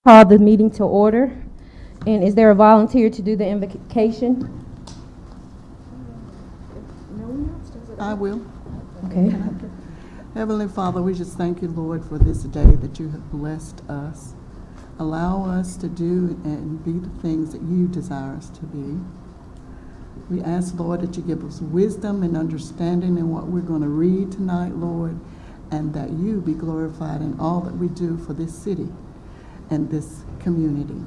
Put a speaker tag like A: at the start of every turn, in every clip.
A: Call the meeting to order. And is there a volunteer to do the invocation?
B: I will.
A: Okay.
B: Heavenly Father, we just thank you, Lord, for this day that you have blessed us. Allow us to do and be the things that you desire us to be. We ask, Lord, that you give us wisdom and understanding in what we're going to read tonight, Lord, and that you be glorified in all that we do for this city and this community.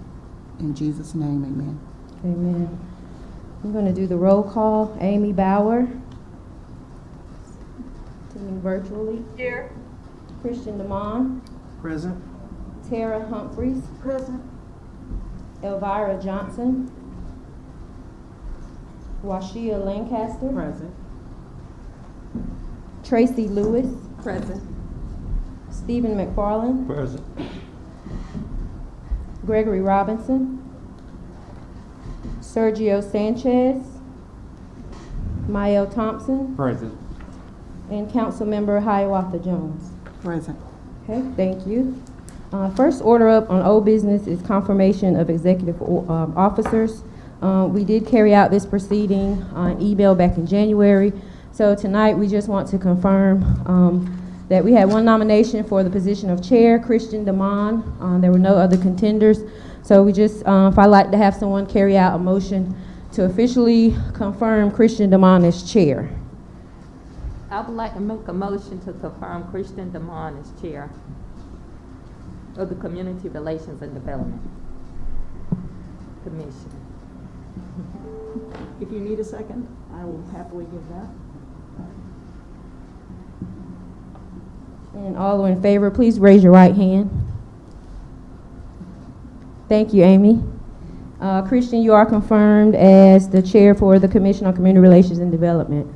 B: In Jesus' name, amen.
A: Amen. I'm going to do the roll call. Amy Bauer. Attending virtually.
C: Here.
A: Christian DeMond.
D: Present.
A: Tara Humphreys.
C: Present.
A: Elvira Johnson. Washia Lancaster.
C: Present.
A: Tracy Lewis.
C: Present.
A: Stephen McFarland.
D: Present.
A: Gregory Robinson. Sergio Sanchez. Mael Thompson.
D: Present.
A: And Councilmember Hiawatha Jones.
B: Present.
A: Okay, thank you. First order up on old business is confirmation of executive officers. We did carry out this proceeding on email back in January. So tonight we just want to confirm that we had one nomination for the position of chair, Christian DeMond. There were no other contenders. So we just, if I'd like to have someone carry out a motion to officially confirm Christian DeMond as chair.
E: I would like to make a motion to confirm Christian DeMond as chair of the Community Relations and Development Commission.
C: If you need a second, I will happily give that.
A: And all in favor, please raise your right hand. Thank you, Amy. Christian, you are confirmed as the chair for the Commission on Community Relations and Development.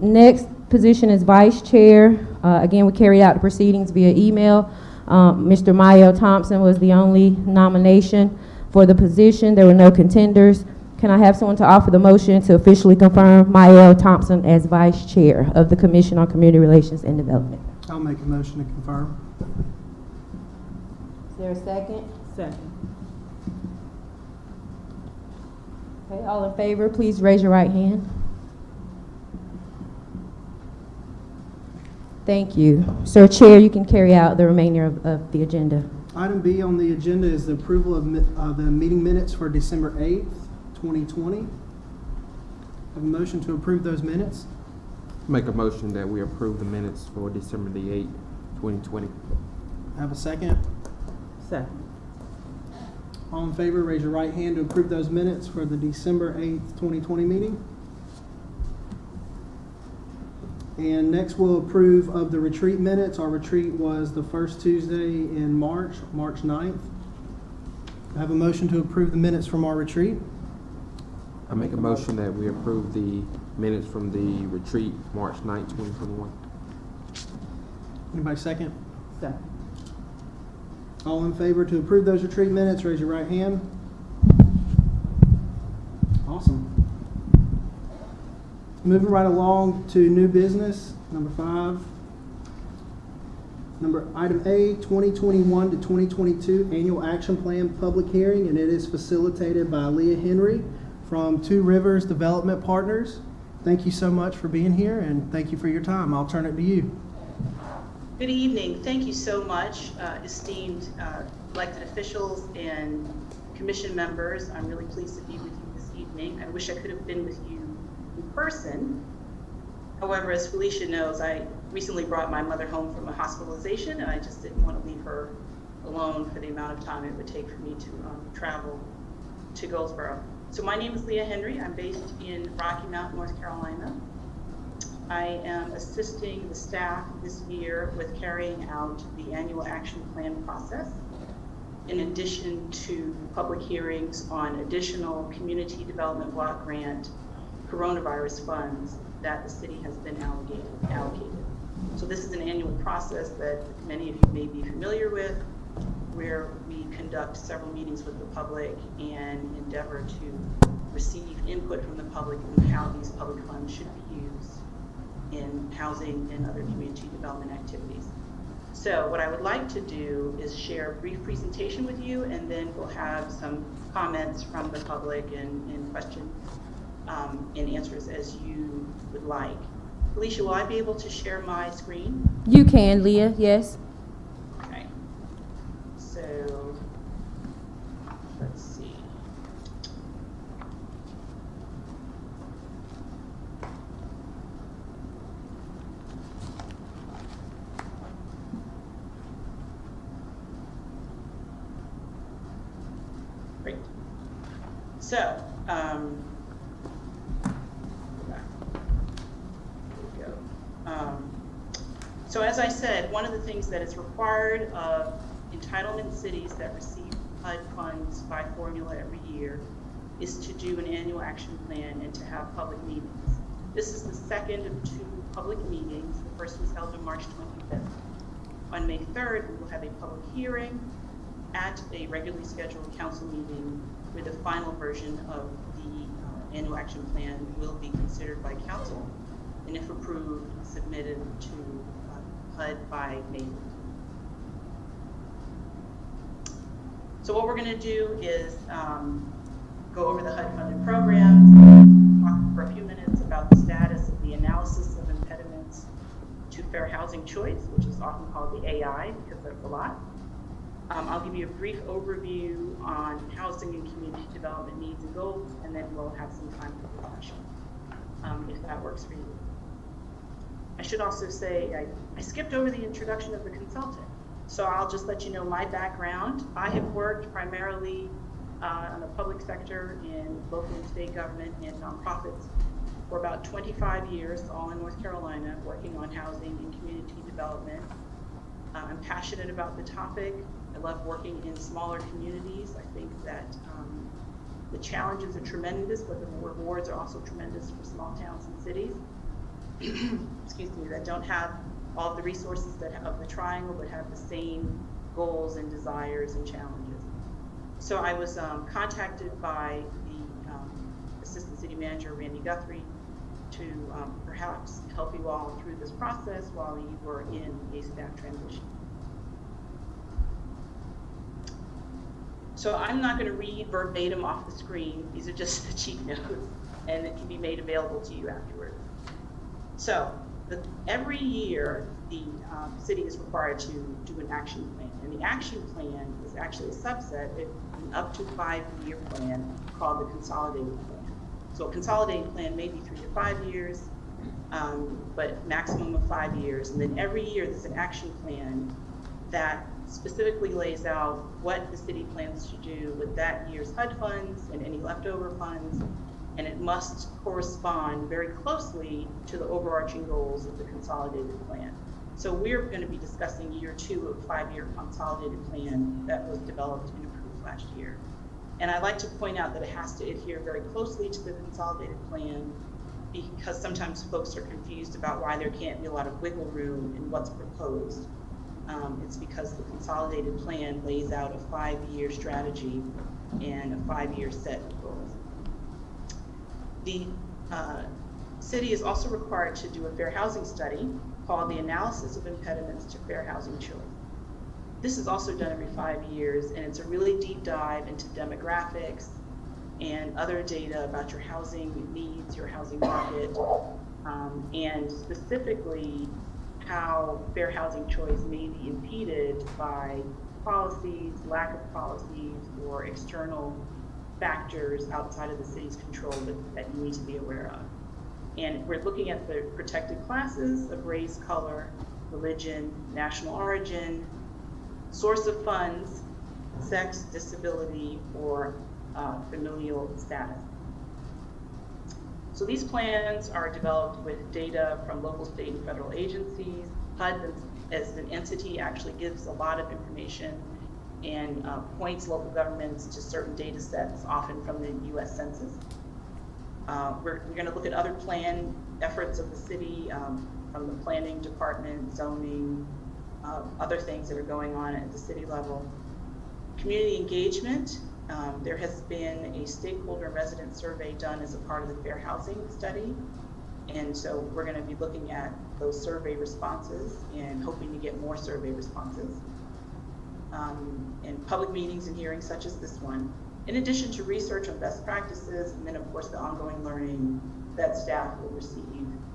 A: Next position is vice chair. Again, we carried out the proceedings via email. Mr. Mael Thompson was the only nomination for the position. There were no contenders. Can I have someone to offer the motion to officially confirm Mael Thompson as vice chair of the Commission on Community Relations and Development?
D: I'll make a motion to confirm.
A: Is there a second?
C: Second.
A: Okay, all in favor, please raise your right hand. Thank you. Sir Chair, you can carry out the remainder of the agenda.
D: Item B on the agenda is the approval of the meeting minutes for December 8th, 2020. Have a motion to approve those minutes.
F: Make a motion that we approve the minutes for December the 8th, 2020.
D: Have a second.
C: Second.
D: All in favor, raise your right hand to approve those minutes for the December 8th, 2020 meeting. And next we'll approve of the retreat minutes. Our retreat was the first Tuesday in March 9th. I have a motion to approve the minutes from our retreat.
F: I make a motion that we approve the minutes from the retreat, March 9th, 2021.
D: Anybody second?
C: Second.
D: All in favor to approve those retreat minutes, raise your right hand. Awesome. Moving right along to new business, number 5. Item A, 2021 to 2022 Annual Action Plan Public Hearing, and it is facilitated by Leah Henry from Two Rivers Development Partners. Thank you so much for being here, and thank you for your time. I'll turn it to you.
G: Good evening. Thank you so much, esteemed elected officials and commission members. I'm really pleased to be with you this evening. I wish I could have been with you in person. However, as Felicia knows, I recently brought my mother home from a hospitalization, and I just didn't want to leave her alone for the amount of time it would take for me to travel to Goldsboro. So my name is Leah Henry. I'm based in Rocky Mount, North Carolina. I am assisting the staff this year with carrying out the annual action plan process, in addition to public hearings on additional community development block grant coronavirus funds that the city has been allocated. So this is an annual process that many of you may be familiar with, where we conduct several meetings with the public and endeavor to receive input from the public on how these public funds should be used in housing and other community development activities. So what I would like to do is share a brief presentation with you, and then we'll have some comments from the public and questions and answers as you would like. Alicia, will I be able to share my screen?
A: You can, Leah, yes.
G: Okay. So, let's see. Great. So, there we go. So as I said, one of the things that is required of entitlement cities that receive HUD funds by formula every year is to do an annual action plan and to have public meetings. This is the second of 2 public meetings. The first was held on March 25th. On May 3rd, we will have a public hearing at a regularly scheduled council meeting where the final version of the annual action plan will be considered by council, and if approved, submitted to HUD by May 15th. So what we're going to do is go over the HUD-funded programs, talk for a few minutes about the status of the analysis of impediments to fair housing choice, which is often called the AI because there's a lot. I'll give you a brief overview on housing and community development needs and goals, and then we'll have some time for discussion, if that works for you. I should also say I skipped over the introduction of the consultant. So I'll just let you know my background. I have worked primarily in the public sector, in local and state government, and nonprofits for about 25 years, all in North Carolina, working on housing and community development. I'm passionate about the topic. I love working in smaller communities. I think that the challenges are tremendous, but the rewards are also tremendous for small towns and cities. Excuse me, that don't have all of the resources of the triangle, but have the same goals and desires and challenges. So I was contacted by the Assistant City Manager, Randy Guthrie, to perhaps help you all through this process while you were in a staff transition. So I'm not going to read verbatim off the screen. These are just the cheat notes, and it can be made available to you afterwards. So every year, the city is required to do an action plan, and the action plan is actually a subset of an up to 5-year plan called the consolidated plan. So a consolidated plan may be 3 to 5 years, but maximum of 5 years. And then every year there's an action plan that specifically lays out what the city plans to do with that year's HUD funds and any leftover funds, and it must correspond very closely to the overarching goals of the consolidated plan. So we're going to be discussing year 2 of a 5-year consolidated plan that was developed and approved last year. And I'd like to point out that it has to adhere very closely to the consolidated plan, because sometimes folks are confused about why there can't be a lot of wiggle room in what's proposed. It's because the consolidated plan lays out a 5-year strategy and a 5-year set of goals. The city is also required to do a fair housing study called the Analysis of Impediments to Fair Housing Choice. This is also done every 5 years, and it's a really deep dive into demographics and other data about your housing needs, your housing market, and specifically how fair housing choice may be impeded by policies, lack of policies, or external factors outside of the city's control that you need to be aware of. And we're looking at the protected classes of race, color, religion, national origin, source of funds, sex, disability, or familial status. So these plans are developed with data from local, state, and federal agencies. HUD as an entity actually gives a lot of information and points local governments to certain data sets, often from the U.S. Census. We're going to look at other plan efforts of the city from the planning department, zoning, other things that are going on at the city level. Community engagement. There has been a stakeholder resident survey done as a part of the fair housing study. And so we're going to be looking at those survey responses and hoping to get more survey responses. And public meetings and hearings such as this one, in addition to research on best practices, and then of course the ongoing learning that staff will receive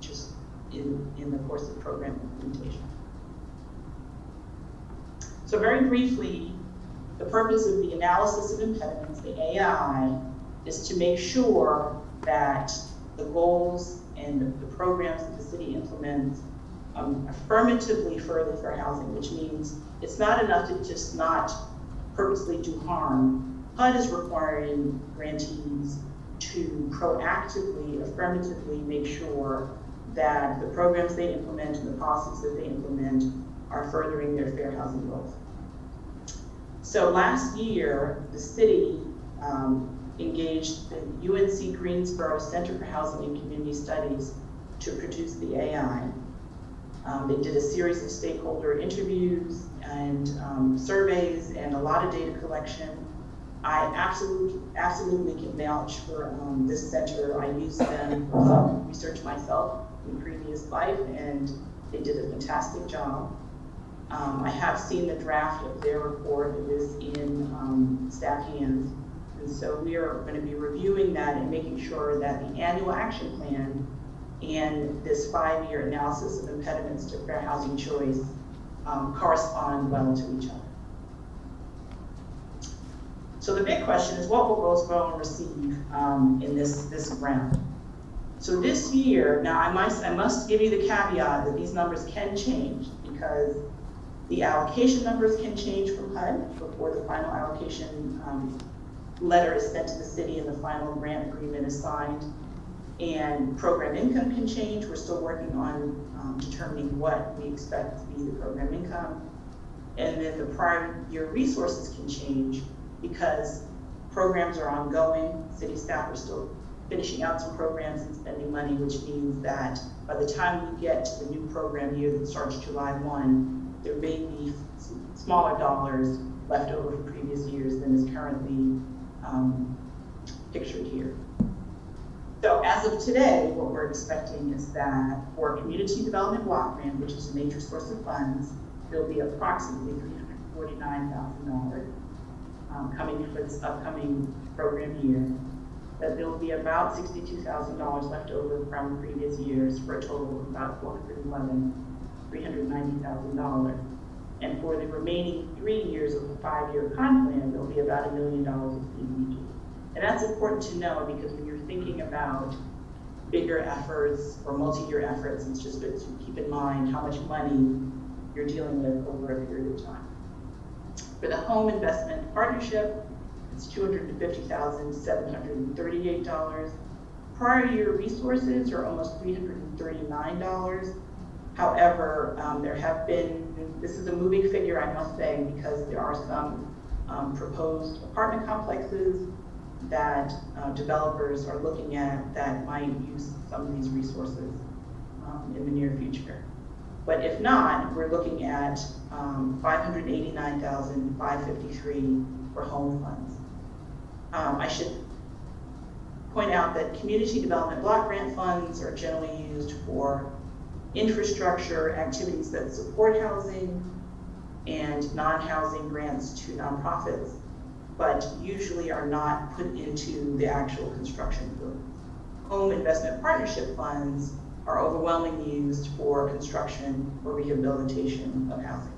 G: just in the course of program implementation. So very briefly, the purpose of the analysis of impediments, the AI, is to make sure that the goals and the programs that the city implements affirmatively further fair housing, which means it's not enough to just not purposely do harm. HUD is requiring grantees to proactively, affirmatively make sure that the programs they implement and the policies that they implement are furthering their fair housing goals. So last year, the city engaged the UNC Greensboro Center for Housing and Community Studies to produce the AI. They did a series of stakeholder interviews and surveys and a lot of data collection. I absolutely can vouch for this center. I used them for some research myself in previous life, and they did a fantastic job. I have seen the draft of their report. It is in staff hands. And so we are going to be reviewing that and making sure that the annual action plan and this 5-year analysis of impediments to fair housing choice correspond well to each other. So the big question is, what will Goldsboro receive in this round? So this year, now I must give you the caveat that these numbers can change because the allocation numbers can change from HUD before the final allocation letter is sent to the city and the final grant agreement is signed. And program income can change. We're still working on determining what we expect to be the program income. And then the prior year resources can change because programs are ongoing. City staff are still finishing out some programs and spending money, which means that by the time we get to the new program year that starts July 1, there may be smaller dollars left over from previous years than is currently pictured here. So as of today, what we're expecting is that for community development block grant, which is a major source of funds, there'll be approximately $349,000 coming for this upcoming program year. That there'll be about $62,000 left over from previous years for a total of about $390,000. And for the remaining 3 years of the 5-year con plan, there'll be about $1 million of CDBG. And that's important to know because when you're thinking about bigger efforts or multi-year efforts, it's just good to keep in mind how much money you're dealing with over a period of time. For the home investment partnership, it's $250,738. Prior year resources are almost $339. However, there have been, this is a moving figure, I must say, because there are some proposed apartment complexes that developers are looking at that might use some of these resources in the near future. But if not, we're looking at $589,553 for home funds. I should point out that community development block grant funds are generally used for infrastructure activities that support housing and non-housing grants to nonprofits, but usually are not put into the actual construction boom. Home investment partnership funds are overwhelmingly used for construction or rehabilitation of housing.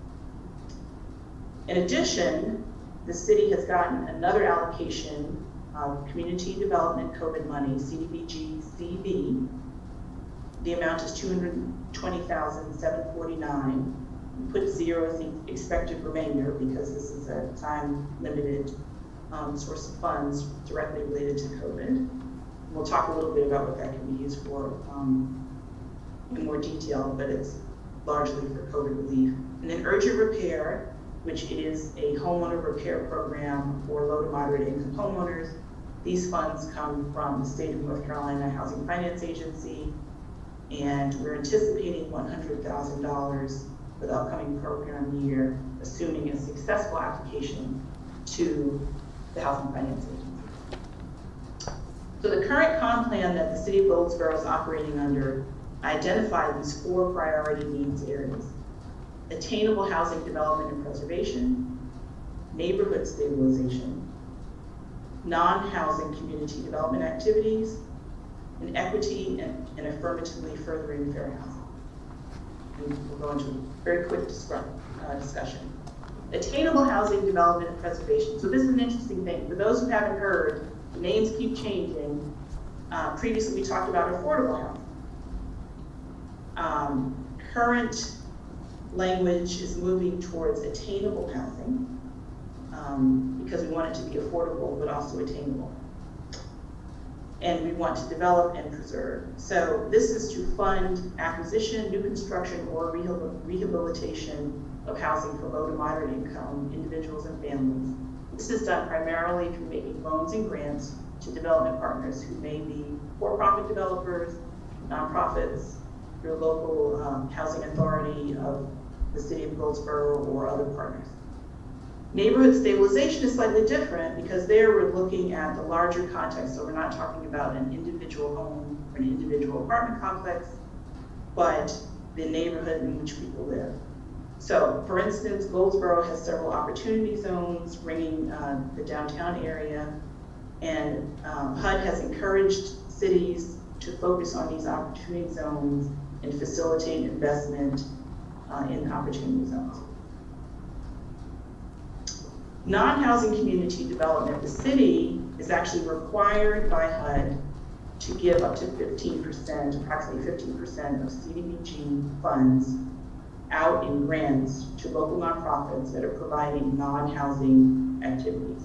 G: In addition, the city has gotten another allocation of community development COVID money, CDBG-CV. The amount is $220,749. We put 0 as the expected remainder because this is a time-limited source of funds directly related to COVID. We'll talk a little bit about what that can be used for in more detail, but it's largely for COVID relief. And then urgent repair, which is a homeowner repair program for low to moderate income homeowners. These funds come from the state of North Carolina Housing Finance Agency, and we're anticipating $100,000 for the upcoming program year, assuming a successful application to the Housing Finance Agency. So the current comp plan that the city of Goldsboro is operating under identified these 4 priority needs areas: attainable housing development and preservation, neighborhood stabilization, non-housing community development activities, and equity and affirmatively furthering fair housing. And we'll go into a very quick discussion. Attainable housing development and preservation. So this is an interesting thing. For those who haven't heard, the names keep changing. Previously we talked about affordable housing. Current language is moving towards attainable housing because we want it to be affordable but also attainable. And we want to develop and preserve. So this is to fund acquisition, new construction, or rehabilitation of housing for low to moderate income individuals and families. This is done primarily through making loans and grants to development partners who may be for-profit developers, nonprofits, your local housing authority of the city of Goldsboro, or other partners. Neighborhood stabilization is slightly different because there we're looking at the larger context. So we're not talking about an individual home or an individual apartment complex, but the neighborhood in which people live. So for instance, Goldsboro has several opportunity zones ringing the downtown area, and HUD has encouraged cities to focus on these opportunity zones and facilitate investment in opportunity zones. Non-housing community development, the city is actually required by HUD to give up to 15%, approximately 15% of CDBG funds out in grants to local nonprofits that are providing non-housing activities.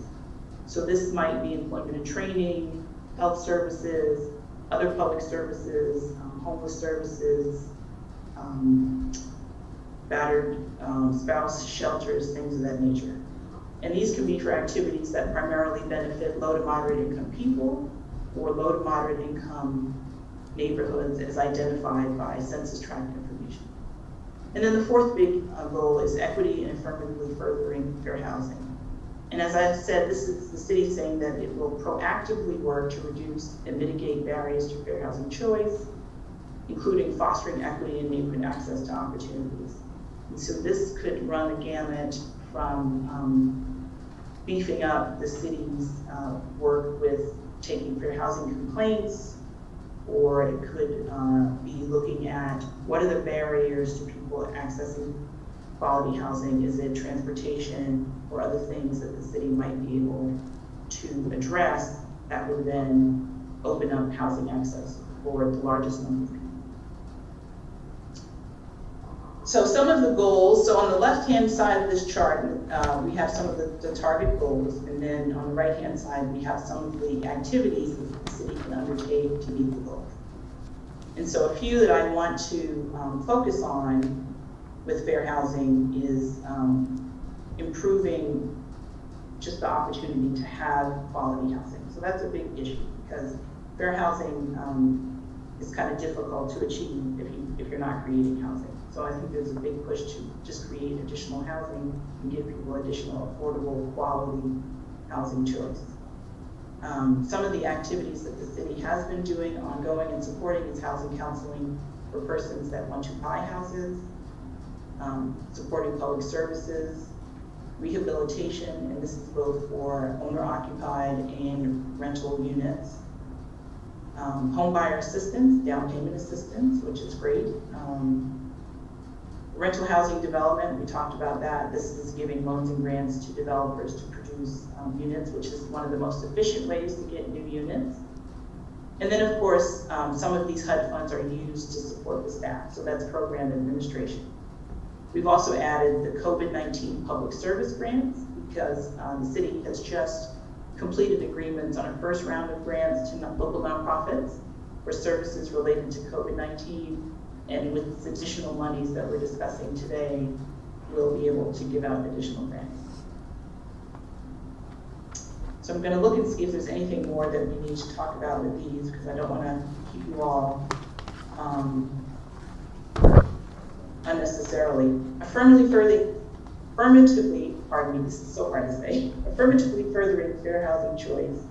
G: So this might be employment and training, health services, other public services, homeless services, battered spouse shelters, things of that nature. And these can be for activities that primarily benefit low to moderate income people or low to moderate income neighborhoods as identified by census tract information. And then the fourth big goal is equity and affirmatively furthering fair housing. And as I've said, this is the city saying that it will proactively work to reduce and mitigate barriers to fair housing choice, including fostering equity and neighborhood access to opportunities. And so this could run the gamut from beefing up the city's work with taking fair housing complaints, or it could be looking at what are the barriers to people accessing quality housing. Is it transportation or other things that the city might be able to address that would then open up housing access for the largest number of people. So some of the goals, so on the left-hand side of this chart, we have some of the target goals, and then on the right-hand side, we have some of the activities that the city can undertake to meet the goals. And so a few that I want to focus on with fair housing is improving just the opportunity to have quality housing. So that's a big issue because fair housing is kind of difficult to achieve if you're not creating housing. So I think there's a big push to just create additional housing and give people additional affordable, quality housing choice. Some of the activities that the city has been doing ongoing and supporting is housing counseling for persons that want to buy houses, supporting public services, rehabilitation, and this is both for owner-occupied and rental units, home buyer assistance, down payment assistance, which is great. Rental housing development, we talked about that. This is giving loans and grants to developers to produce units, which is one of the most efficient ways to get new units. And then, of course, some of these HUD funds are used to support the staff, so that's program administration. We've also added the COVID-19 public service grants because the city has just completed agreements on a first round of grants to local nonprofits for services related to COVID-19. And with additional monies that we're discussing today, we'll be able to give out additional grants. So I'm going to look and see if there's anything more that we need to talk about with these, because I don't want to keep you all unnecessarily. Affirmatively, pardon me, this is so hard to say, affirmatively furthering fair housing choice.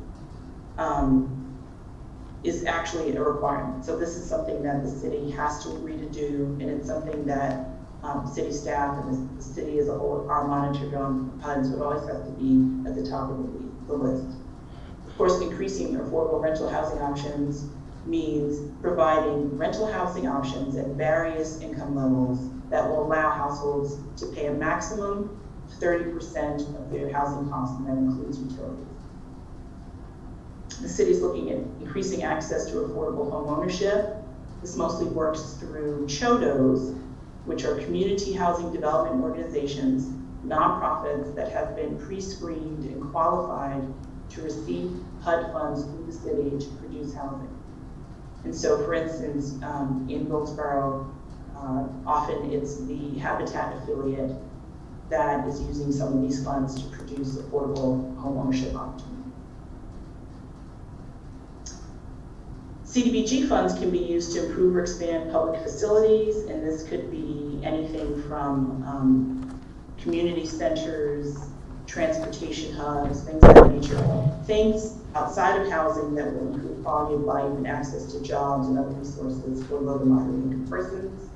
G: is actually a requirement. So this is something that the city has to agree to do, and it's something that city staff and the city as a whole are monitored on. HUDs would always have to be at the top of the list. Of course, increasing affordable rental housing options means providing rental housing options at various income levels that will allow households to pay a maximum of 30% of their housing costs, and that includes utilities. The city is looking at increasing access to affordable home ownership. This mostly works through CHODOs, which are community housing development organizations, nonprofits that have been pre-screened and qualified to receive HUD funds through the city to produce housing. And so, for instance, in Wilkesboro, often it's the Habitat affiliate that is using some of these funds to produce affordable home ownership opportunities. CDBG funds can be used to improve or expand public facilities, and this could be anything from community centers, transportation hubs, things of that nature. Things outside of housing that will improve quality of life and access to jobs and other resources for low to moderate income persons.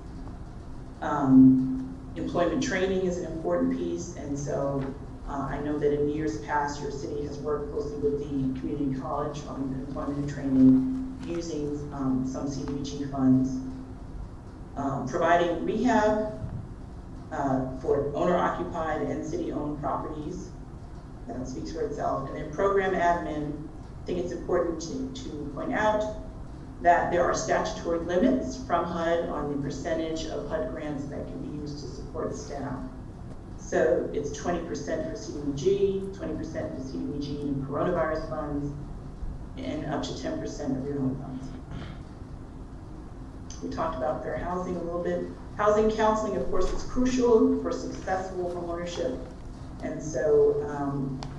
G: Employment training is an important piece, and so I know that in years past, your city has worked closely with the community college on employment and training, using some CDBG funds, providing rehab for owner-occupied and city-owned properties. That speaks for itself. And then program admin, I think it's important to point out that there are statutory limits from HUD on the percentage of HUD grants that can be used to support staff. So it's 20% for CDBG, 20% for CDBG and coronavirus funds, and up to 10% of your own funds. We talked about fair housing a little bit. Housing counseling, of course, is crucial for successful homeownership. And so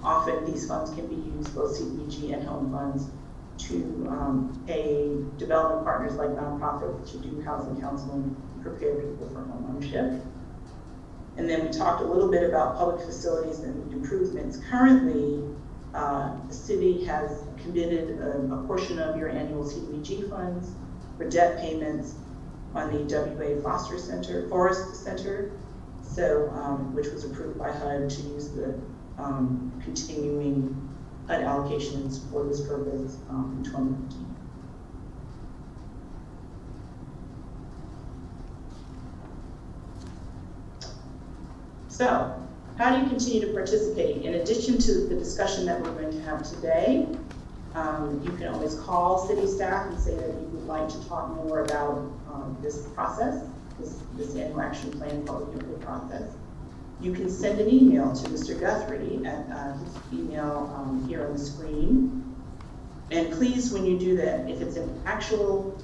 G: often these funds can be used, both CDBG and home funds, to pay development partners like nonprofits to do housing counseling, prepare people for homeownership. And then we talked a little bit about public facilities and improvements. Currently, the city has committed a portion of your annual CDBG funds for debt payments on the WA Forest Center, so which was approved by HUD to use the continuing HUD allocations for this purpose in 2015. So, how do you continue to participate? In addition to the discussion that we're going to have today, you can always call city staff and say that you would like to talk more about this process, this annual action plan public input process. You can send an email to Mr. Guthrie at his email here on the screen. And please, when you do that, if it's an actual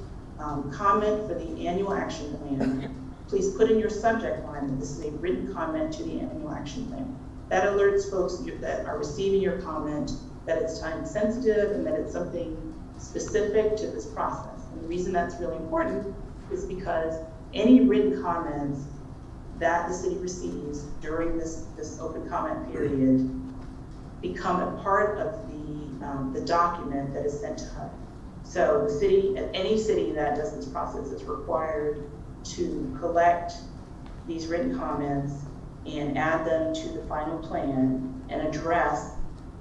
G: comment for the annual action plan, please put in your subject line that this is a written comment to the annual action plan. That alerts folks that are receiving your comment that it's time sensitive and that it's something specific to this process. And the reason that's really important is because any written comments that the city receives during this open comment period become a part of the document that is sent to HUD. So the city, any city that does this process is required to collect these written comments and add them to the final plan and address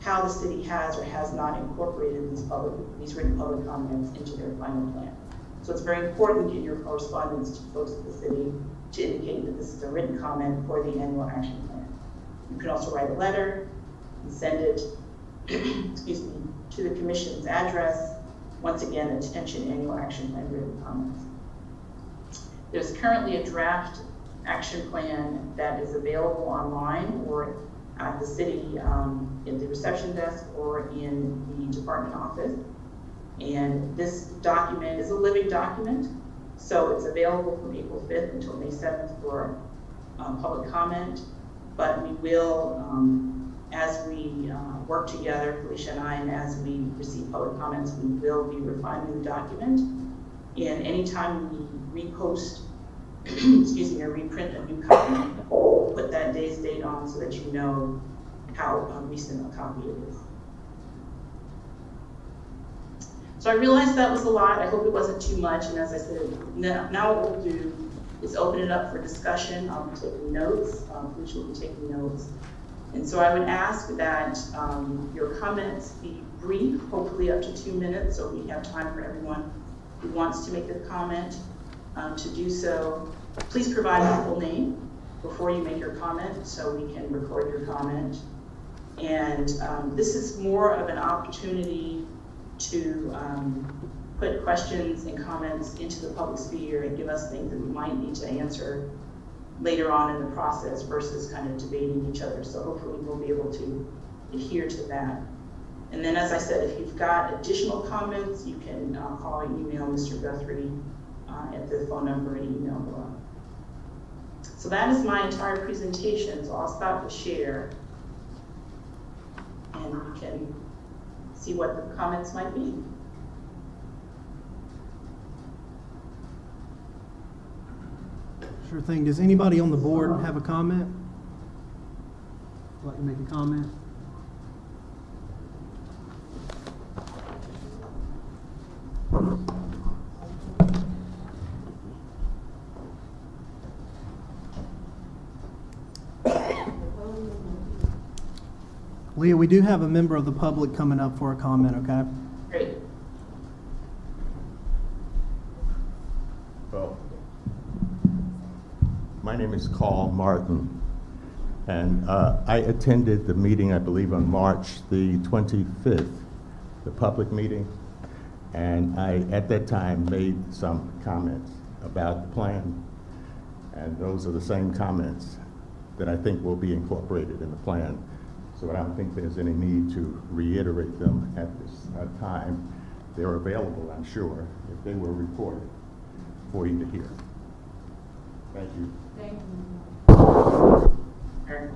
G: how the city has or has not incorporated these written public comments into their final plan. So it's very important in your correspondence to folks at the city to indicate that this is a written comment for the annual action plan. You can also write a letter and send it excuse me, to the commission's address. Once again, attention annual action plan written comments. There's currently a draft action plan that is available online or at the city, in the reception desk or in the department office. And this document is a living document, so it's available from April 5th until May 7th for public comment. But we will, as we work together, Felicia and I, and as we receive public comments, we will be refining the document. And anytime we repost, excuse me, or reprint a new copy, we'll put that day's date on so that you know how recent a copy it is. So I realized that was a lot. I hope it wasn't too much. And as I said, now what we'll do is open it up for discussion. I'll be taking notes. Which will be taking notes. And so I would ask that your comments be brief, hopefully up to 2 minutes, so we have time for everyone who wants to make a comment to do so. Please provide your full name before you make your comment so we can record your comment. And this is more of an opportunity to put questions and comments into the public sphere and give us things that we might need to answer later on in the process versus kind of debating each other. So hopefully we'll be able to adhere to that. And then, as I said, if you've got additional comments, you can call or email Mr. Guthrie at the phone number and email below. So that is my entire presentation. So I'll stop the share and we can see what the comments might be.
D: Sure thing. Does anybody on the board have a comment? Like to make a comment? Leah, we do have a member of the public coming up for a comment, okay?
G: Great.
H: Well, my name is Carl Martin, and I attended the meeting, I believe, on March the 25th, the public meeting, and I, at that time, made some comments about the plan, and those are the same comments that I think will be incorporated in the plan. So I don't think there's any need to reiterate them at this time. They're available, I'm sure, if they were recorded for you to hear. Thank you.
A: Thank you.
G: Sure.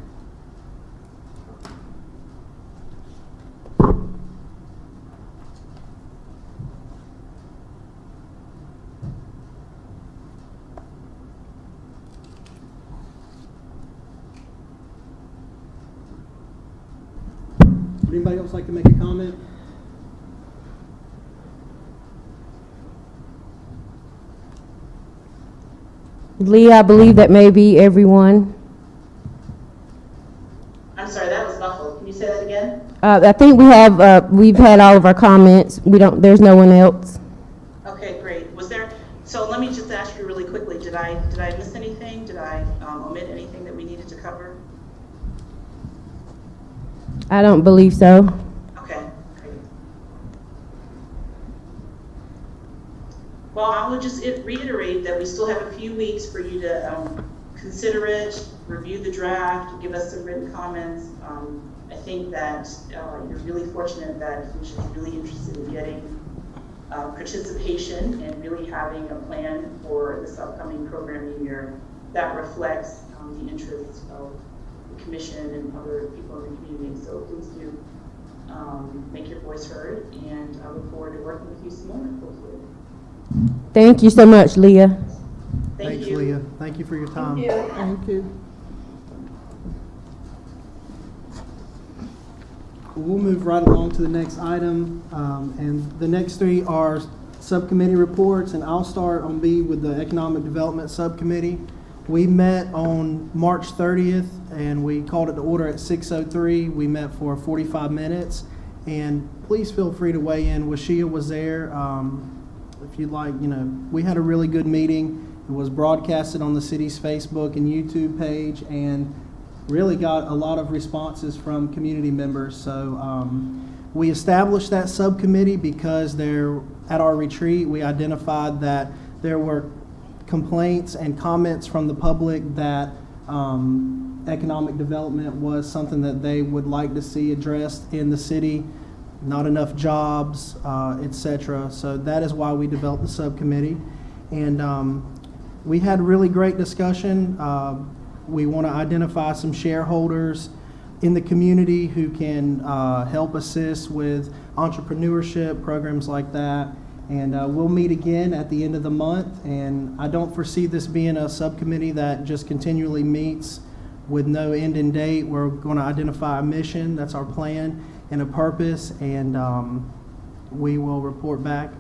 D: Would anybody else like to make a comment?
A: Leah, I believe that may be everyone.
G: I'm sorry, that was muffled. Can you say that again?
A: I think we've had all of our comments. There's no one else.
G: Okay, great. Was there, so let me just ask you really quickly, did I miss anything? Did I omit anything that we needed to cover?
A: I don't believe so.
G: Okay, great. Well, I will just reiterate that we still have a few weeks for you to consider it, review the draft, give us some written comments. I think that you're really fortunate that the commission is really interested in getting participation and really having a plan for this upcoming programming year that reflects the interests of the commission and other people in the community. So please do make your voice heard, and I look forward to working with you some more, hopefully.
A: Thank you so much, Leah.
G: Thank
D: Thanks,
G: you.
D: Leah. Thank you for your time.
B: Thank you.
D: We'll move right along to the next item, and the next three are subcommittee reports, and I'll start on B with the Economic Development Subcommittee. We met on March 30th, and we called it to order at 6:03. We met for 45 minutes, and please feel free to weigh in. Washia was there. If you'd like, we had a really good meeting. It was broadcasted on the city's Facebook and YouTube page, and really got a lot of responses from community members. So we established that subcommittee because at our retreat, we identified that there were complaints and comments from the public that economic development was something that they would like to see addressed in the city, not enough jobs, etc. So that is why we developed the subcommittee. And we had a really great discussion. We want to identify some shareholders in the community who can help assist with entrepreneurship, programs like that. And we'll meet again at the end of the month. And I don't foresee this being a subcommittee that just continually meets with no end in date. We're going to identify a mission, that's our plan, and a purpose. And we will report back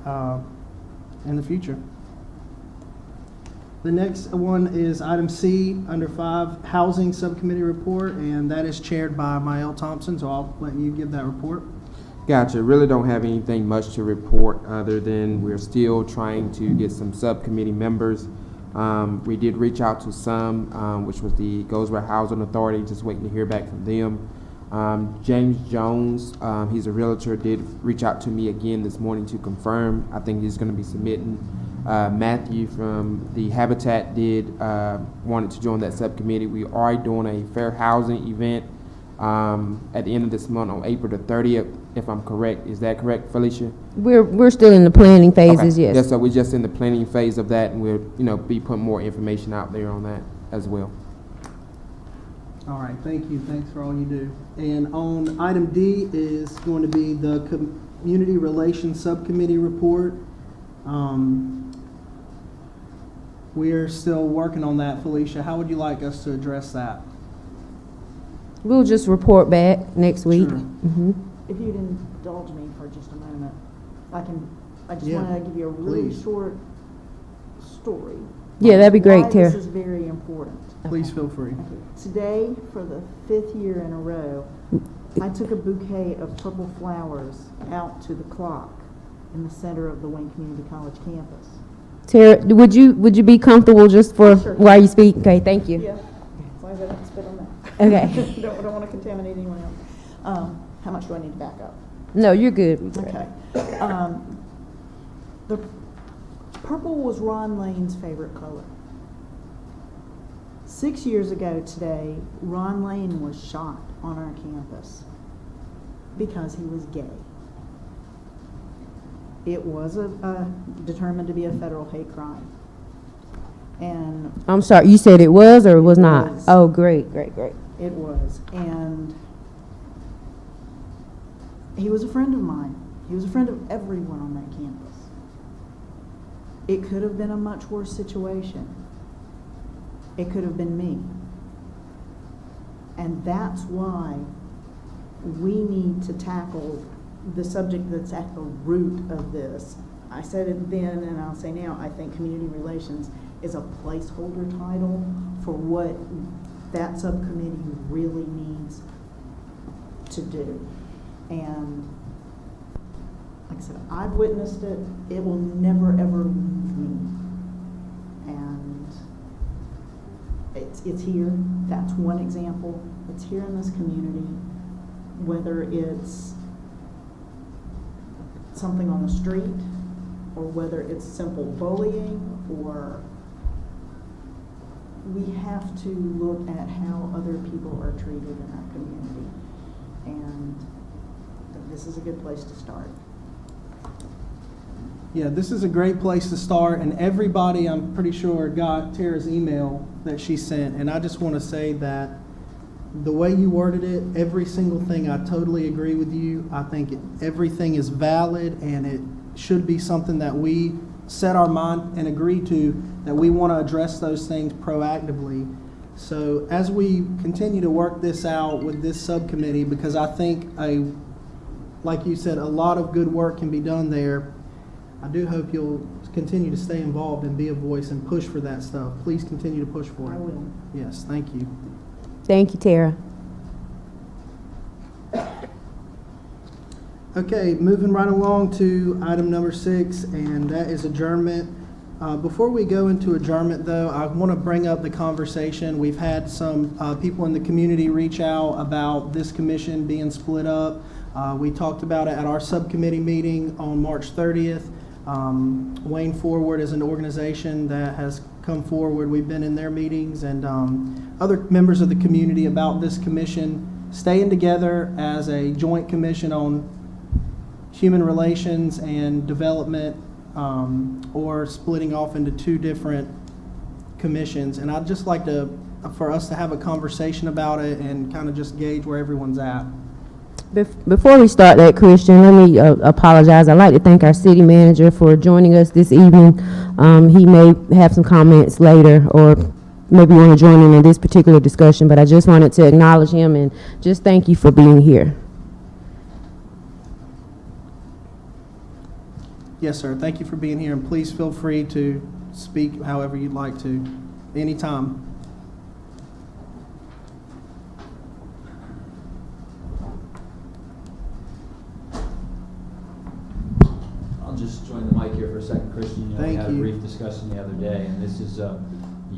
D: in the future. The next one is item C, under 5, Housing Subcommittee Report, and that is chaired by Mael Thompson, so I'll let you give that report.
F: Gotcha. Really don't have anything much to report other than we're still trying to get some subcommittee members. We did reach out to some, which was the Goldsboro Housing Authority, just waiting to hear back from them. James Jones, he's a realtor, did reach out to me again this morning to confirm. I think he's going to be submitting. Matthew from the Habitat wanted to join that subcommittee. We are doing a fair housing event at the end of this month on April the 30th, if I'm correct. Is that correct, Felicia?
A: We're still in the planning phases,
F: Okay.
A: yes.
F: Yes, so we're just in the planning phase of that, and we'll be putting more information out there on that as well.
D: All right, thank you. Thanks for all you do. And on item D is going to be the Community Relations Subcommittee Report. We're still working on that, Felicia. How would you like us to address that?
A: We'll just report back next week.
D: Sure.
A: Mhm.
C: If you'd indulge me for just a moment, I just
D: Yeah,
C: want to give you a really
D: please.
C: short story.
A: Yeah, that'd be great,
C: Why
A: Tara.
C: this is very important.
D: Please feel free.
C: Okay. Today, for the 5th year in a row, I took a bouquet of purple flowers out to the clock in the center of the Wayne Community College campus.
A: Tara, would you be comfortable just for
C: Sure.
A: while you speak? Okay, thank you.
C: Yeah, as long as I don't spit on that.
A: Okay.
C: Don't want to contaminate anyone else. How much do I need to back up?
A: No, you're good.
C: Okay. The purple was Ron Lane's favorite color. 6 years ago today, Ron Lane was shot on our campus because he was gay. It was determined to be a federal hate crime. And
A: I'm sorry, you said it was or it was not?
C: was.
A: Oh, great.
C: it was. And he was a friend of mine. He was a friend of everyone on that campus. It could have been a much worse situation. It could have been me. And that's why we need to tackle the subject that's at the root of this. I said it then and I'll say now, I think community relations is a placeholder title for what that subcommittee really needs to do. And like I said, I've witnessed it. It will never ever leave me. And it's here. That's one example. It's here in this community. Whether it's something on the street, or whether it's simple bullying, or we have to look at how other people are treated in our community. And this is a good place to start.
D: Yeah, this is a great place to start, and everybody, I'm pretty sure, got Tara's email that she sent, and I just want to say that the way you worded it, every single thing, I totally agree with you. I think everything is valid, and it should be something that we set our mind and agree to, that we want to address those things proactively. So as we continue to work this out with this subcommittee, because I think, like you said, a lot of good work can be done there, I do hope you'll continue to stay involved and be a voice and push for that stuff. Please continue to push for it.
C: I will.
D: Yes, thank you.
A: Thank you, Tara.
D: Okay, moving right along to item number 6, and that is adjournment. Before we go into adjournment, though, I want to bring up the conversation. We've had some people in the community reach out about this commission being split up. We talked about it at our subcommittee meeting on March 30th. Wayne Forward is an organization that has come forward. We've been in their meetings, and other members of the community about this commission staying together as a joint commission on human relations and development, or splitting off into 2 different commissions. And I'd just like for us to have a conversation about it and kind of just gauge where everyone's at.
A: Before we start that, Christian, let me apologize. I'd like to thank our city manager for joining us this evening. He may have some comments later, or maybe want to join in this particular discussion, but I just wanted to acknowledge him and just thank you for being here.
D: Yes, sir. Thank you for being here, and please feel free to speak however you'd like to, anytime.
I: I'll just join the mic here for a second, Christian. You know, we
D: Thank
I: had a
D: you.
I: brief discussion the other day, and this is,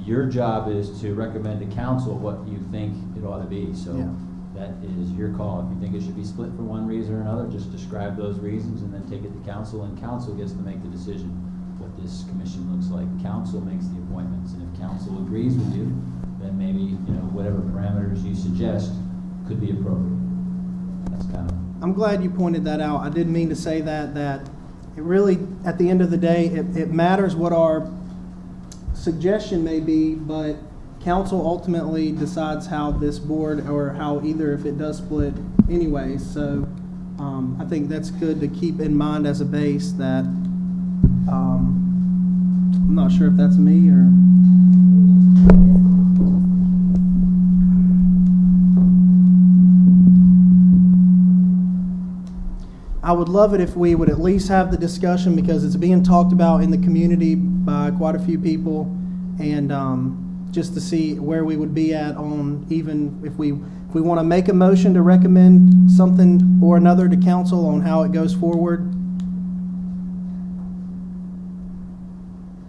I: your job is to recommend to council what you think it ought to be. So
D: Yeah.
I: that is your call. If you think it should be split for one reason or another, just describe those reasons and then take it to council, and council gets to make the decision what this commission looks like. Council makes the appointments, and if council agrees with you, then maybe, you know, whatever parameters you suggest could be appropriate. That's kind of.
D: I'm glad you pointed that out. I didn't mean to say that it really, at the end of the day, it matters what our suggestion may be, but council ultimately decides how this board, or how either, if it does split anyway. So I think that's good to keep in mind as a base that, I'm not sure if that's me or. I would love it if we would at least have the discussion, because it's being talked about in the community by quite a few people, and just to see where we would be at on, even if we want to make a motion to recommend something or another to council on how it goes forward.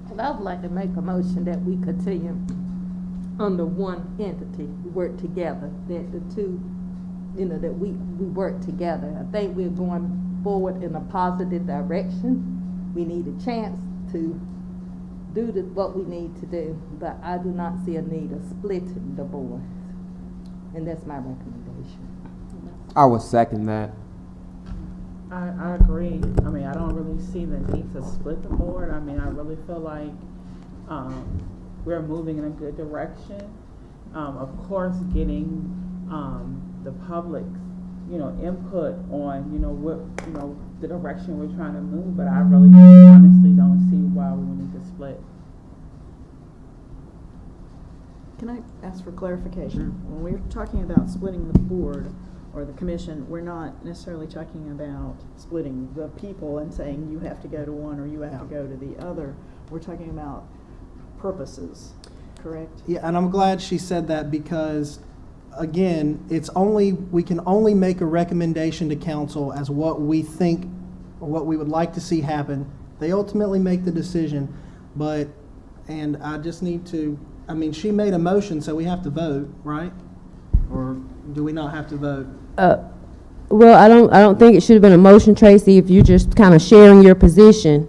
E: Well, I would like to make a motion that we continue under one entity, work together, that the two, you know, that we work together. I think we're going forward in a positive direction. We need a chance to do what we need to do, but I do not see a need of splitting the board. And that's my recommendation.
F: I would second that.
J: I agree. I mean, I don't really see the need to split the board. I mean, I really feel like we're moving in a good direction. Of course, getting the public's, you know, input on, you know, what, you know, the direction we're trying to move, but I really honestly don't see why we would need to split.
C: Can I ask for clarification? When we're talking about splitting the board or the commission, we're not necessarily talking about splitting the people and saying you have to go to one or you have to go to the other. We're talking about purposes, correct?
D: Yeah, and I'm glad she said that, because again, we can only make a recommendation to council as what we think or what we would like to see happen. They ultimately make the decision, and I just need to, I mean, she made a motion, so we have to vote, right? Or do we not have to vote?
A: Well, I don't think it should have been a motion, Tracy, if you're just kind of sharing your position.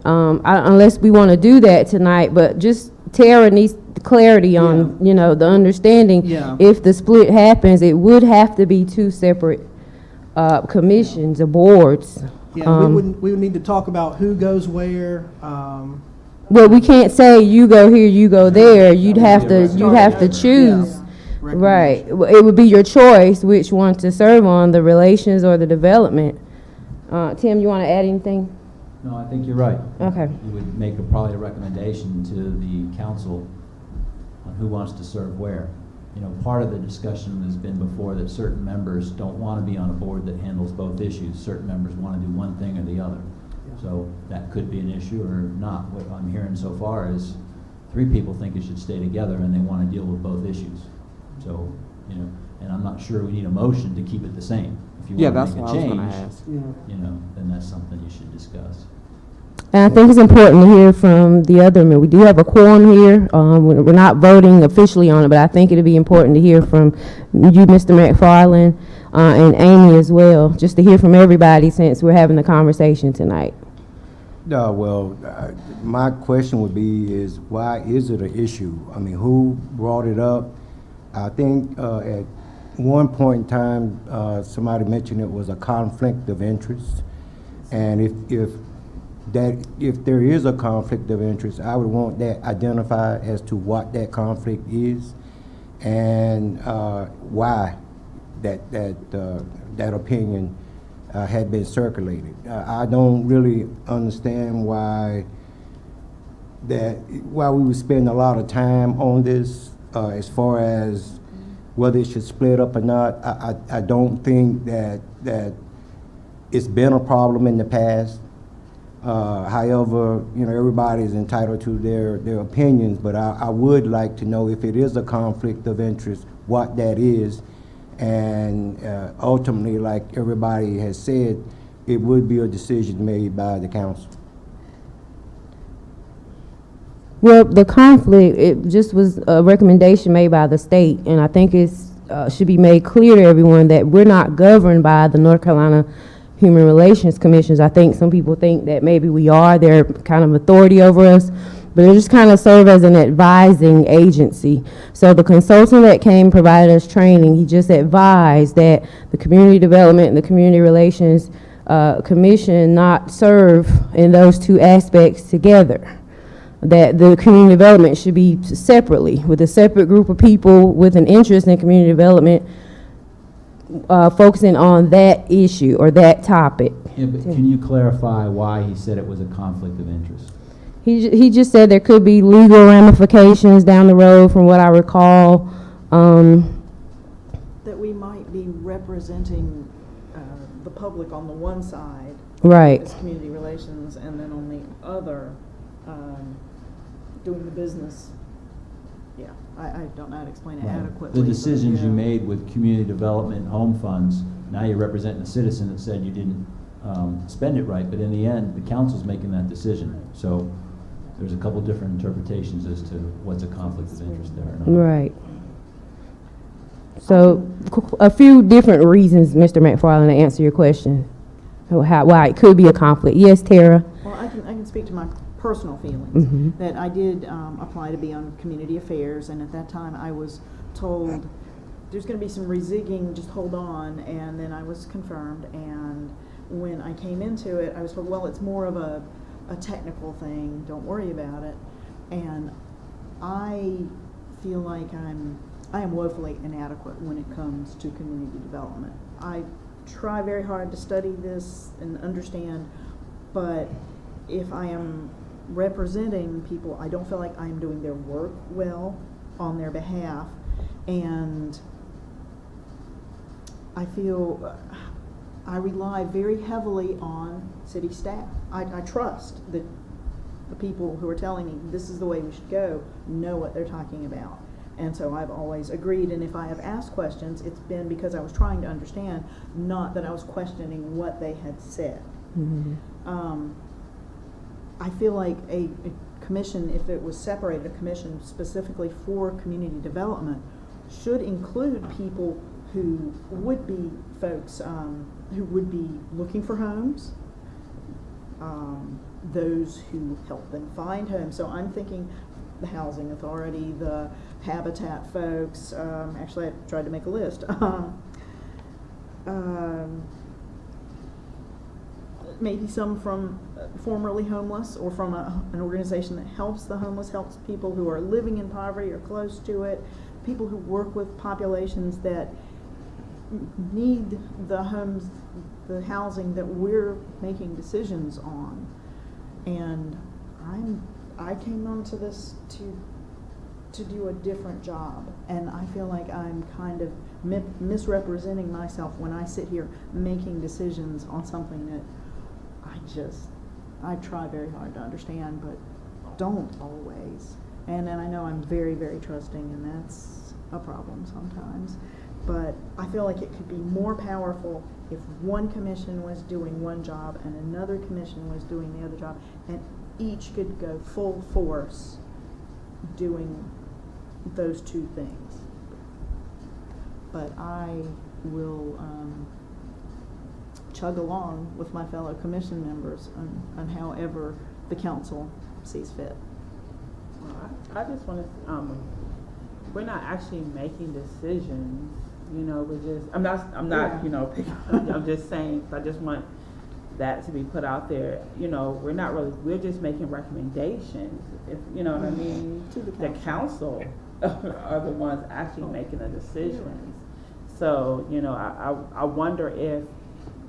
A: Unless we want to do that tonight, but just Tara needs clarity on, you know, the understanding.
D: Yeah.
A: If the split happens, it would have to be two separate commissions or boards.
D: Yeah, we would need to talk about who goes where.
A: Well, we can't say you go here, you go there. You'd have to choose.
D: Yeah.
A: Right. It would be your choice which one to serve on, the relations or the development. Tim, you want to add anything?
I: No, I think you're right.
A: Okay.
I: You would make probably a recommendation to the council on who wants to serve where. You know, part of the discussion has been before that certain members don't want to be on a board that handles both issues. Certain members want to do one thing or the other. So that could be an issue or not. What I'm hearing so far is 3 people think it should stay together and they want to deal with both issues. So, you know, and I'm not sure we need a motion to keep it the same. If you
F: Yeah,
I: want
F: that's
I: to
F: what
I: make
F: I
I: a
F: was going to
I: change,
F: ask.
D: Yeah.
I: you know, then that's something you should discuss.
A: And I think it's important to hear from the other men. We do have a quorum here. We're not voting officially on it, but I think it'd be important to hear from you, Mr. McFarland, and Amy as well, just to hear from everybody since we're having the conversation tonight.
K: My question would be is, why is it an issue? I mean, who brought it up? I think at one point in time, somebody mentioned it was a conflict of interest. And if there is a conflict of interest, I would want that identified as to what that conflict is and why that opinion had been circulated. I don't really understand why we would spend a lot of time on this as far as whether it should split up or not. I don't think that it's been a problem in the past. However, everybody is entitled to their opinions, but I would like to know if it is a conflict of interest, what that is. And ultimately, like everybody has said, it would be a decision made by the council.
A: Well, the conflict, it just was a recommendation made by the state, and I think it's should be made clear to everyone that we're not governed by the North Carolina Human Relations Commissions. I think some people think that maybe we are. They're kind of authority over us, but they just kind of serve as an advising agency. So the consultant that came provided us training, he just advised that the Community Development and the Community Relations Commission not serve in those two aspects together. That the community development should be separately, with a separate group of people with an interest in community development, focusing on that issue or that topic.
I: Yeah, but can you clarify why he said it was a conflict of interest?
A: He just said there could be legal ramifications down the road, from what I recall.
C: That we might be representing the public on the one side.
A: Right.
C: As community relations, and then on the other, doing the business. Yeah, I don't know how to explain it
I: Right.
C: adequately.
I: The
C: but,
I: decisions you
C: yeah.
I: made with community development, home funds, now you're representing a citizen that said you didn't spend it right, but in the end, the council's making that decision. So there's a couple different interpretations as to what's a conflict of interest there or not.
A: Right. So a few different reasons, Mr. McFarland, to answer your question, why it could be a conflict. Yes, Tara?
C: Well, I can speak to my personal feelings.
A: Mhm.
C: That I did apply to be on community affairs, and at that time I was told there's going to be some rezigging, just hold on, and then I was confirmed. And when I came into it, I was told, well, it's more of a technical thing, don't worry about it. And I feel like I am woefully inadequate when it comes to community development. I try very hard to study this and understand, but if I am representing people, I don't feel like I'm doing their work well on their behalf, and I feel I rely very heavily on city staff. I trust that the people who are telling me this is the way we should go know what they're talking about. And so I've always agreed, and if I have asked questions, it's been because I was trying to understand, not that I was questioning what they had said.
A: Mm-hmm.
C: I feel like a commission, if it was separated, a commission specifically for community development, should include people who would be folks who would be looking for homes, those who help them find homes. So I'm thinking the Housing Authority, the Habitat folks, actually I tried to make a list. Maybe some from formerly homeless, or from an organization that helps the homeless, helps people who are living in poverty or close to it, people who work with populations that need the homes, the housing that we're making decisions on. And I came onto this to do a different job, and I feel like I'm kind of misrepresenting myself when I sit here making decisions on something that I try very hard to understand, but don't always. And I know I'm very, very trusting, and that's a problem sometimes. But I feel like it could be more powerful if one commission was doing one job and another commission was doing the other job, and each could go full force doing those two things. But I will chug along with my fellow commission members on however the council sees fit.
J: I just want to, we're not actually making decisions, we're just, I'm not, I'm just saying, I just want that to be put out there. We're not really, we're just making recommendations, if you know what I mean.
C: To
J: the council are the ones actually making the decisions. So, I wonder if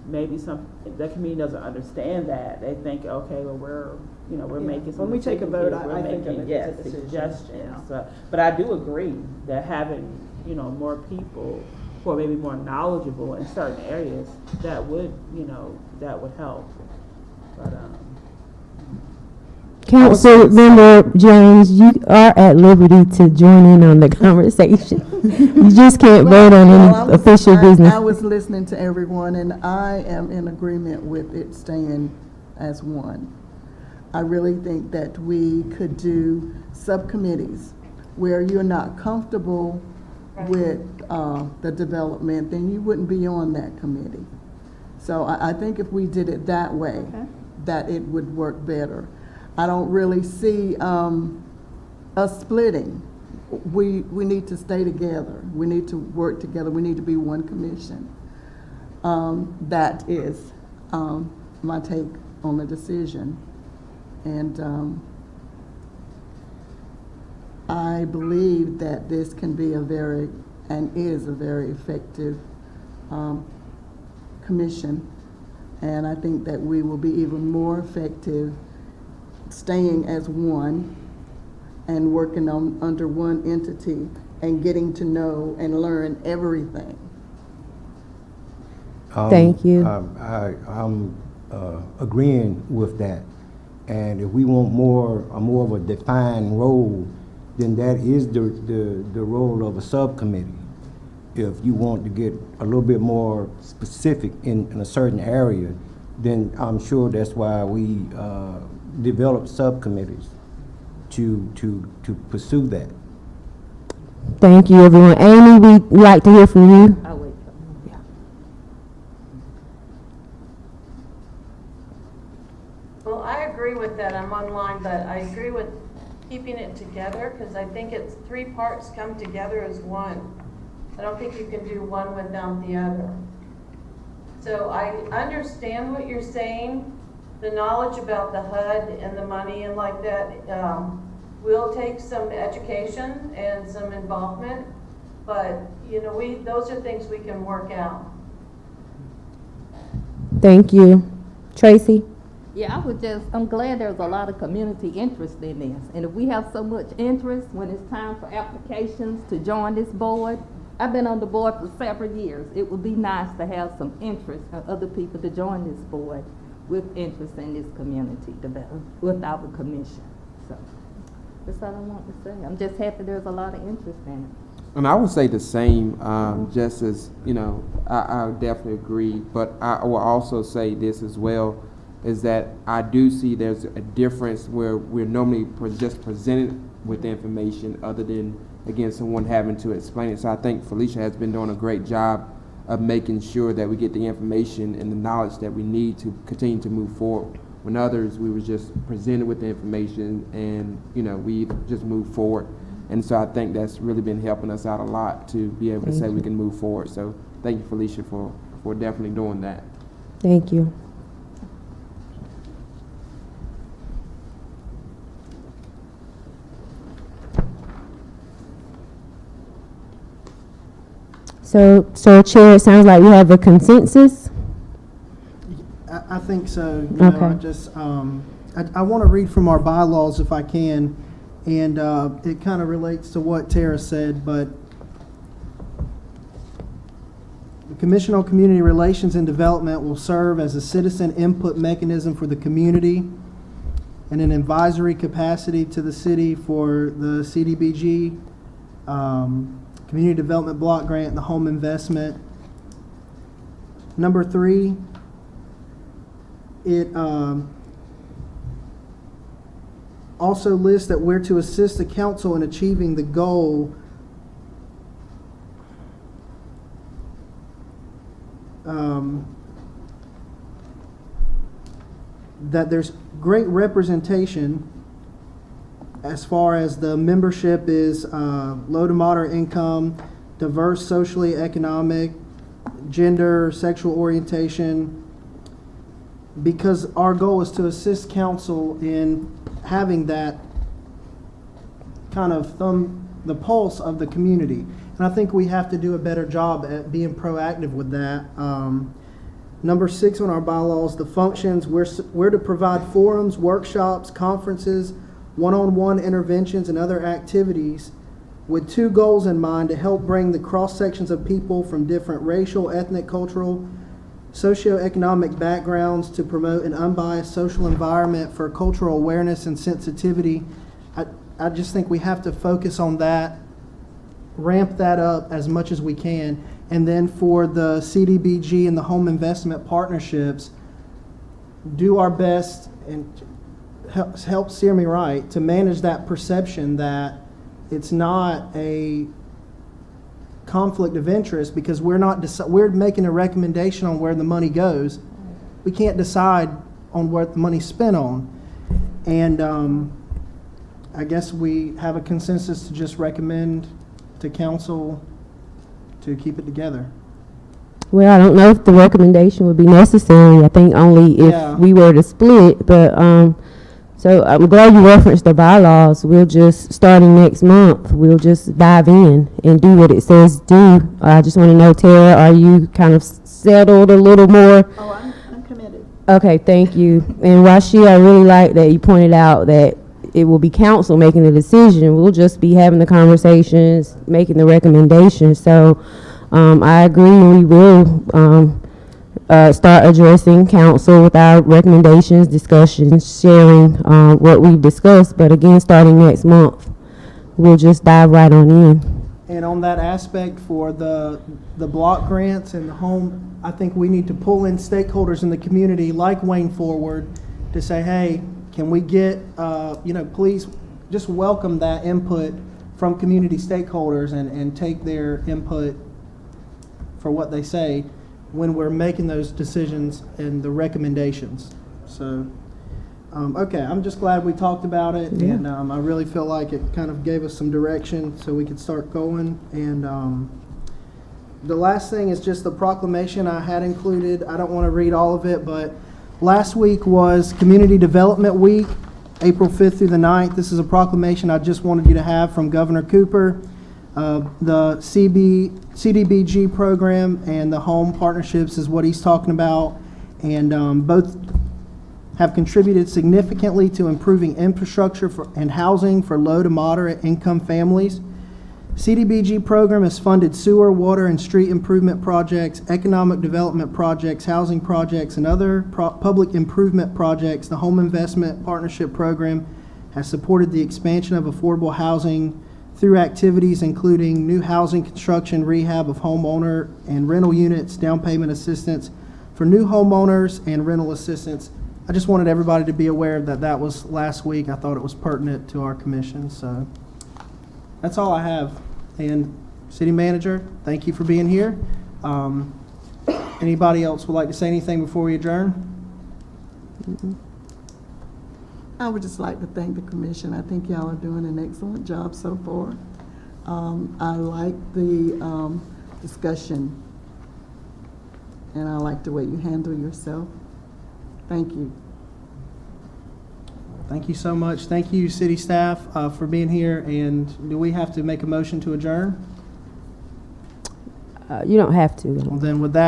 J: maybe the community doesn't understand that. They think, okay, well, we're making some
C: when we take a vote, I think of it
J: yes,
C: as a decision.
J: suggestions. But I do agree that having, more people who are maybe more knowledgeable in certain areas, that would help. But
A: Council Member Jones, you are at liberty to join in on the conversation. You just can't vote on any official business.
B: I was listening to everyone, and I am in agreement with it staying as one. I really think that we could do subcommittees where you're not comfortable with the development, then you wouldn't be on that committee. So I think if we did it that way, that it would work better. I don't really see us splitting. We need to stay together. We need to work together. We need to be one commission. That is my take on the decision. And I believe that this can be is a very effective commission. And I think that we will be even more effective staying as one and working on under one entity and getting to know and learn everything.
A: Thank you.
K: I'm agreeing with that. And if we want more of a defined role, then that is the role of a subcommittee. If you want to get a little bit more specific in a certain area, then I'm sure that's why we develop subcommittees to pursue that.
A: Thank you, everyone. Amy, we'd like to hear from you.
E: I'll wait.
L: Well, I agree with that. I'm online, but I agree with keeping it together because I think it's three parts come together as one. I don't think you can do one without the other. So I understand what you're saying. The knowledge about the HUD and the money and like that will take some education and some involvement, but you know, those are things we can work out.
A: Thank you. Tracy?
E: Yeah, I'm glad there's a lot of community interest in this. And if we have so much interest when it's time for applications to join this board, I've been on the board for several years. It would be nice to have some interest in other people to join this board with interest in this community development with our commission. So that's all I want to say. I'm just happy there's a lot of interest in it.
F: And I would say the same, just as, you know, I definitely agree, but I will also say this as well, is that I do see there's a difference where we're normally just presented with the information other than, again, someone having to explain it. So I think Felicia has been doing a great job of making sure that we get the information and the knowledge that we need to continue to move forward. When others, we were just presented with the information and, you know, we just move forward. And so I think that's really been helping us out a lot to be able to say we can move forward. So thank you, Felicia, for definitely doing that.
A: Thank you. So Chair, it sounds like we have a consensus.
D: I think so. You know,
A: Okay.
D: I just, I want to read from our bylaws if I can, and it kind of relates to what Tara said, but the Commission on Community Relations and Development will serve as a citizen input mechanism for the community and an advisory capacity to the city for the CDBG, Community Development Block Grant, and the home investment. Number 3, it also lists that we're to assist the council in achieving the goal that there's great representation as far as the membership is low to moderate income, diverse socially, economic, gender, sexual orientation, because our goal is to assist council in having that kind of the pulse of the community. And I think we have to do a better job at being proactive with that. Number 6 on our bylaws, the functions, we're to provide forums, workshops, conferences, one-on-one interventions, and other activities with 2 goals in mind: to help bring the cross sections of people from different racial, ethnic, cultural, socioeconomic backgrounds to promote an unbiased social environment for cultural awareness and sensitivity. I just think we have to focus on that, ramp that up as much as we can. And then for the CDBG and the home investment partnerships, do our best and help steer me right to manage that perception that it's not a conflict of interest, because we're making a recommendation on where the money goes. We can't decide on what the money's spent on. And I guess we have a consensus to just recommend to council to keep it together.
A: Well, I don't know if the recommendation would be necessary. I think only if
D: Yeah.
A: we were to split, but, so I'm glad you referenced the bylaws. We'll just, starting next month, we'll just dive in and do what it says do. I just want to know, Tara, are you kind of settled a little more?
C: Oh, I'm committed.
A: Okay, thank you. And Washi, I really like that you pointed out that it will be council making the decision. We'll just be having the conversations, making the recommendations. So I agree, we will start addressing council with our recommendations, discussions, sharing what we've discussed. But again, starting next month, we'll just dive right on in.
D: And on that aspect for the block grants and the home, I think we need to pull in stakeholders in the community like Wayne Forward to say, hey, can we get, please just welcome that input from community stakeholders and take their input for what they say when we're making those decisions and the recommendations. So, okay, I'm just glad we talked about it, and I really feel like it kind of gave us some direction so we could start going. And the last thing is just the proclamation I had included. I don't want to read all of it, but last week was Community Development Week, April 5th through the 9th. This is a proclamation I just wanted you to have from Governor Cooper. The CDBG program and the home partnerships is what he's talking about, and both have contributed significantly to improving infrastructure and housing for low to moderate income families. CDBG program has funded sewer, water, and street improvement projects, economic development projects, housing projects, and other public improvement projects. The Home Investment Partnership Program has supported the expansion of affordable housing through activities including new housing construction, rehab of homeowner and rental units, down payment assistance for new homeowners, and rental assistance. I just wanted everybody to be aware that that was last week. I thought it was pertinent to our commission, so that's all I have. And City Manager, thank you for being here. Anybody else would like to say anything before we adjourn?
B: I would just like to thank the commission. I think y'all are doing an excellent job so far. I like the discussion, and I like the way you handle yourself. Thank you.
D: Thank you so much. Thank you, city staff, for being here. And do we have to make a motion to adjourn?
A: You don't have to.
D: Well, then with that,